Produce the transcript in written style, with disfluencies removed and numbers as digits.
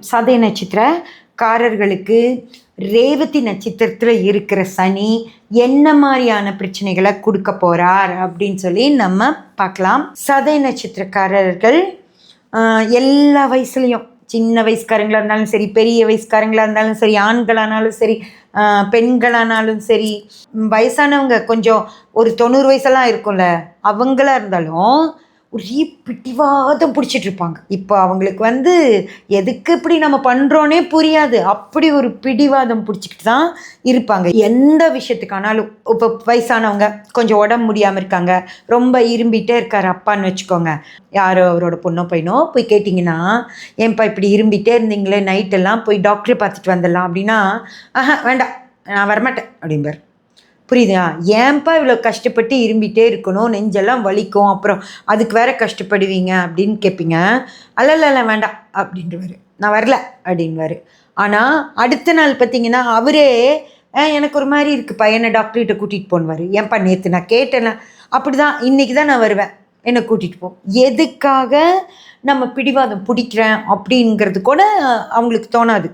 சதய நட்சத்திரக்காரர்களுக்கு ரேவதி நட்சத்திரத்தில் இருக்கிற சனி என்ன மாதிரியான பிரச்சனைகளை கொடுக்க போகிறார் அப்படின்னு சொல்லி நம்ம பார்க்கலாம். சதய நட்சத்திரக்காரர்கள் எல்லா வயசுலேயும், சின்ன வயசுக்காரங்களாக இருந்தாலும் சரி, பெரிய வயசுக்காரங்களாக இருந்தாலும் சரி, ஆண்களானாலும் சரி, பெண்களானாலும் சரி, வயசானவங்க கொஞ்சம் ஒரு 90 வயசெல்லாம் இருக்கும்ல, அவங்களா இருந்தாலும் ஒரே பிடிவாதம் பிடிச்சிட்டு இருப்பாங்க. இப்போ அவங்களுக்கு எதுக்கு இப்படி நம்ம பண்ணுறோன்னே புரியாது. அப்படி ஒரு பிடிவாதம் பிடிச்சிக்கிட்டு தான் இருப்பாங்க. எந்த விஷயத்துக்கானாலும் இப்போ வயசானவங்க கொஞ்சம் உடம்பு முடியாமல் இருக்காங்க, ரொம்ப இரும்பிகிட்டே இருக்கார் அப்பான்னு வச்சுக்கோங்க. யாரோ அவரோட பொண்ணோ பையனோ போய் கேட்டிங்கன்னா, ஏன்பா இப்படி இரும்பிகிட்டே இருந்தீங்களே, நைட்டெல்லாம் போய் டாக்டரை பார்த்துட்டு வந்துடலாம் அப்படின்னா, வேண்டாம் நான் வரமாட்டேன் அப்படிம்பார். புரியுதா? ஏன்பா இவ்வளோ கஷ்டப்பட்டு இரும்பிகிட்டே இருக்கணும், நெஞ்செல்லாம் வலிக்கும், அப்புறம் அதுக்கு வேற கஷ்டப்படுவீங்க அப்படின்னு கேட்பீங்க. அல்ல வேண்டாம் அப்படின்றவாரு. நான் வரல அப்படின்வார். ஆனால் அடுத்த நாள் பார்த்தீங்கன்னா அவரே எனக்கு ஒரு மாதிரி இருக்குப்பா, என்னை டாக்டர்கிட்ட கூட்டிகிட்டு போன்னுவார். ஏன்பா நேற்று நான் கேட்டேன்னா, அப்படி தான் இன்றைக்கி தான் நான் வருவேன், என்னை கூட்டிகிட்டு போ. எதுக்காக நம்ம பிடிவாதம் பிடிக்கிறேன் அப்படிங்கிறது கூட அவங்களுக்கு தோணாது.